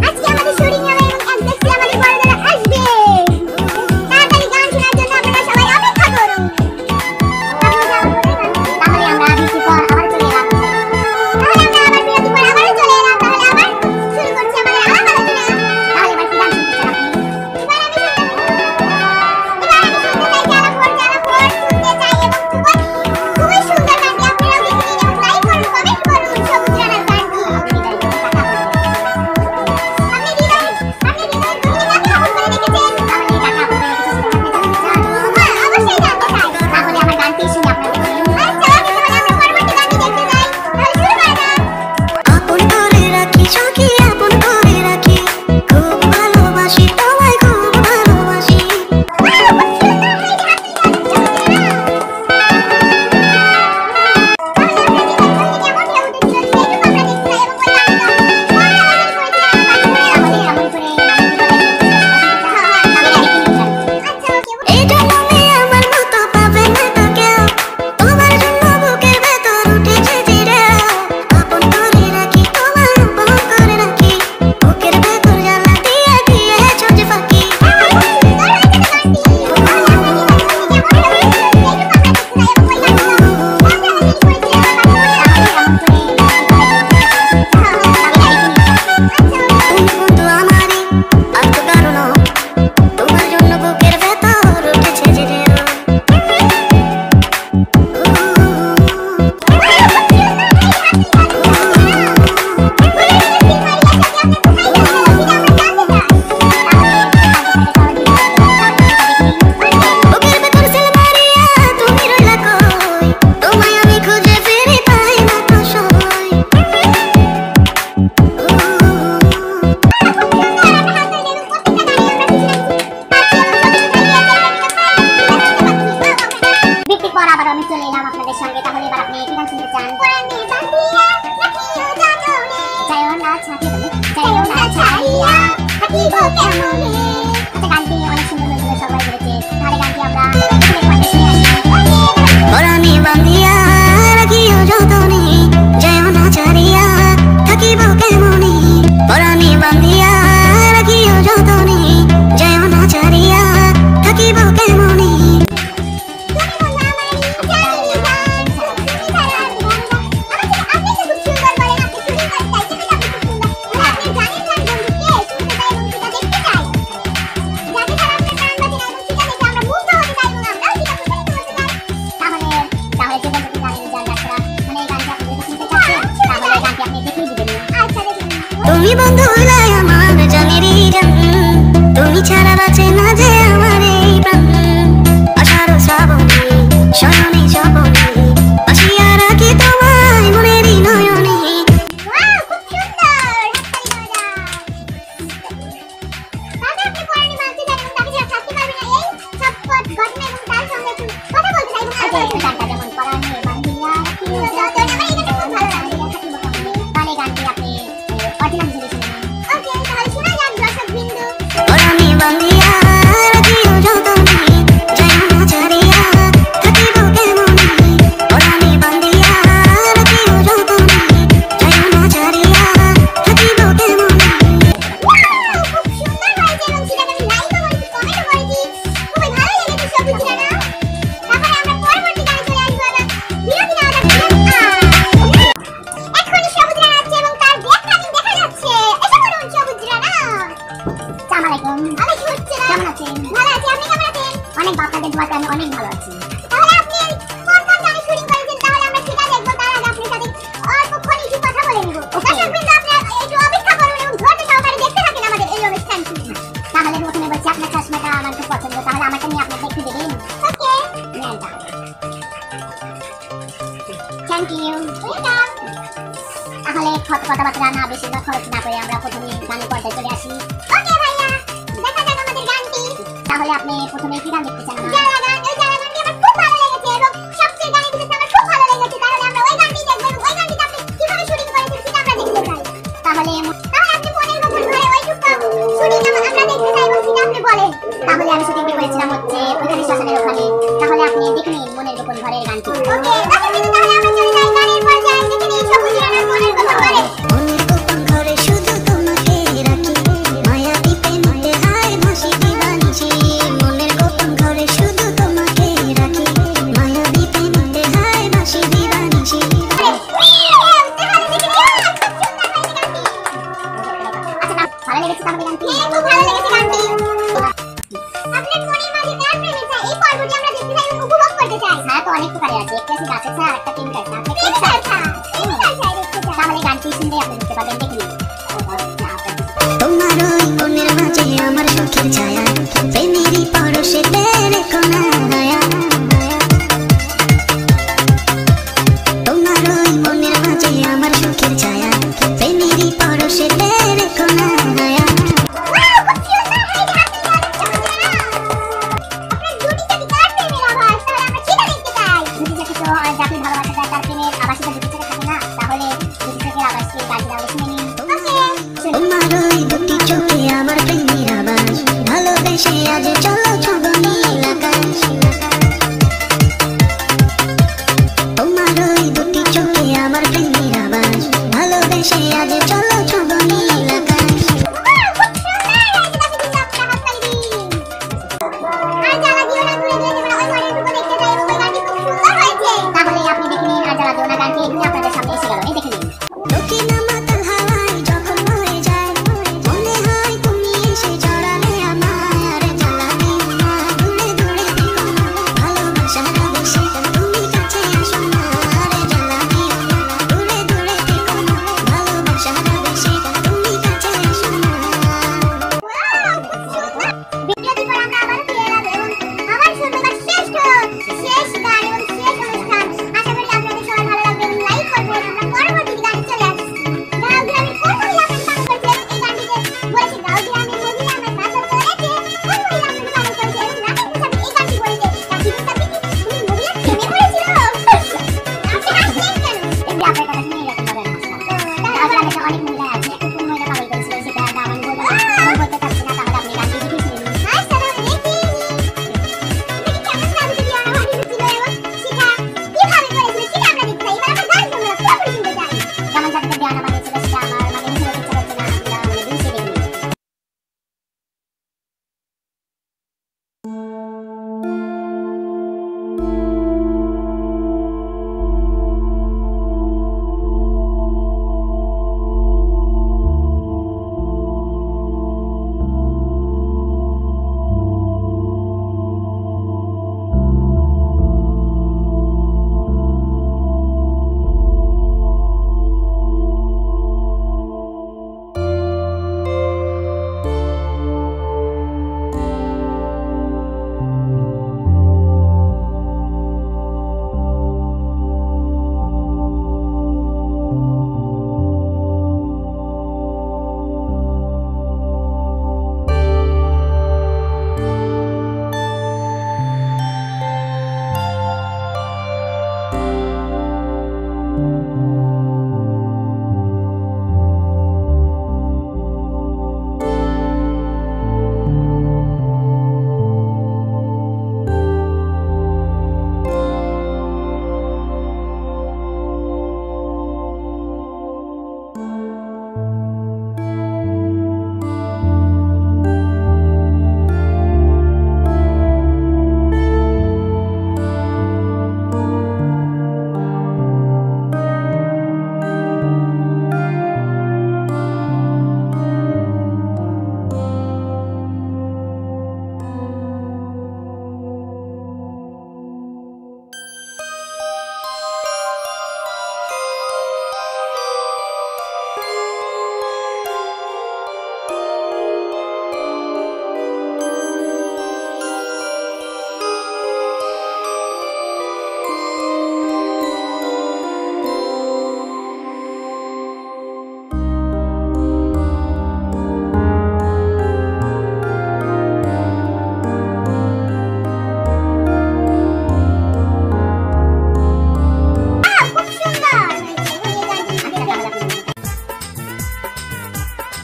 আজকে আমাদের শুটিং হবে এবং একদম আমাদের বড়রা আসবে। তাড়াতাড়ি গান শোনার জন্য আপনারা সবাই অপেক্ষা করুন। তাহলে আমরা বিরতি পর আবার চলে এলাম। তাহলে আমরা আবার বিরতি পর আবার চলে এলাম। তাহলে আবার শুরু করছি আমাদের আলাপ আলোচনা। তাহলে এবার কি গান শুনতে চান আপনি? এবার আমি শুনতে চাই শুনতে চাই এবং খুবই সুন্দর গানটি আপনারা দেখে নিন এবং লাইক করুন, কমেন্ট করুন। সবুজ রানার গানটি চলে এলাম আপনাদের সঙ্গে। তাহলে এবার আপনি কি গান শুনতে চান? আচ্ছা, গানটি অনেক সুন্দর হয়েছিল, সবাই বলেছে। তাহলে গানটি আমরা শুনে আসি। পরানি বান্ধিয়া রাখিও যতনে যায় না ছাড়িয়া থাকিব কেমনে। পরানি বান্ধিয়া রাখিও যতনে যায় না ছাড়িয়া থাকিব কেমনে। তুমি বন্ধু হইলাই আমার জানেরই জান, তুমি ছাড়া বাঁচে না যে আমার এই প্রাণ। আষাঢ় শ্রাবণে শয়নে স্বপনে আসিয়া রাখি তোমায় মনেরই নয়নে। পরানি বান্ধিয়া রাখিও যতনে যায় না ছাড়িয়া থাকিব কেমনে। পরানি বান্ধিয়া রাখিও যতনে যায় না ছাড়িয়া থাকিব কেমনে। অনেক আপনাদের দোয়াতে আমি অনেক ভালো আছি। তাহলে আপনি কোন গানে শুটিং করেছেন? তাহলে আমরা সেটা দেখবো। তার আগে আপনার সাথে অল্পক্ষণ একটু কথা বলে নিব। দর্শক বৃন্দ, আপনারা একটু অপেক্ষা করুন এবং ধৈর্য সহকারে দেখতে থাকেন আমাদের এই অনুষ্ঠানটি। তাহলে প্রথমে বলছি, আপনার চশমাটা আমার খুব পছন্দ। তাহলে আমারটা নিয়ে আপনাকে একটু দেবেন? ওকে, নেন তাহলে। Thank you. তাহলে কথাবার্তা না বেশি বা খরচ না করে আমরা প্রথমে গানের পর্দায় চলে আসি। ওকে ভাইয়া, দেখা যাক আমাদের গানটি। তাহলে আপনি প্রথমে কি গান দেখতে চান? যারা গানটি আমার খুব ভালো লেগেছে এবং সবচেয়ে গানের ভিতরে আমার খুব ভালো লেগেছে। তাহলে আমরা ওই গানটি দেখব এবং ওই গানটিতে আপনি কিভাবে শুটিং করেছেন সেটা আমরা দেখতে চাই। তাহলে আপনি মনের গোপন ঘরে ওইটুকু শুটিং আমরা দেখতে চাই এবং সেটা আপনি বলেন। তাহলে আমি শুটিংটি করেছিলাম হচ্ছে ওইখানে শ্মশানের ওখানে। তাহলে আপনি দেখে নিন মনের গোপন ঘরের গানটি। ওকে, তাহলে আমরা চলে যাই গানের পর্যায়ে। দেখে নিন সবুজ রানার মনের গোপন ঘরে। মনের গোপন ঘরে আছে, একটি আছে গাছের ছায়া আর একটা পিঙ্ক আছে। আপনি কোন ছায়া? তাহলে গানটি শুনলে আপনি বুঝতে পারবেন, দেখে নিন। তোমার ওই মনের মাঝে আমার সুখের ছায়া, প্রেমেরই পরশেতে রেখো না হায়া। তোমার ওই মনের মাঝে আমার সুখের ছায়া, প্রেমেরই পরশেতে রেখো না হায়া। যাকে ভালোবাসা যায় তার প্রেমের আবাসিকা দুটি চোখে থাকে না, তাহলে দুটি চোখের আবাসকে গানটি তাহলে শুনে নিন। তোমার ওই দুটি চোখে আমার প্রেমের আবাস, ভালোবেসে আজ চলো ছব নীল আকাশ। তোমার ওই দুটি চোখে আমার প্রেমের আবাস, ভালোবেসে আজ চলো ছব নীল আকাশ। তাহলে আপনি দেখে নিন আর জ্বালা দিও না গানটি এখনই আপনাদের সামনে এসে গেল, এই দেখে নিন। দক্ষিণা মাতাল হাওয়ায় যখন বয়ে যায়, মনে হয় তুমি এসে জড়ালে আমায়। আর জ্বালা দিও না, দূরে দূরে থেকো না, ভালোবাসার আবেশে তুমি কাছে আসো না। আর জ্বালা দিও না, দূরে দূরে থেকো না, ভালোবাসার আবেশে তুমি কাছে আসো না। ভিডিওটি পর আমরা আবার ফিরে এলাম এবং আবার শুনবো তার শেষ গান এবং শেষ অনুষ্ঠান। আশা করি আপনাদের সবার ভালো লাগবে এবং লাইক করবেন। আমরা পরবর্তী গানে চলে আসছি। গাঁও গ্রামের কোন মহিলা আপনাকে পাগল করেছে? এই গানটিতে বলেছে গাঁও গ্রামের মহিলা আমার পাগল করেছে। কোন মহিলা আপনাকে পাগল করেছে? এবং নাটক হিসাবে এই গানটি বলেছে। তার জীবনটা কি তুমি মহিলার প্রেমে পড়েছিল? আপনি হাসছেন কেন? এমনি আপনার কথা শুনে এরকম ভাবে হাসলাম। তাহলে আমাকে অনেক মহিলা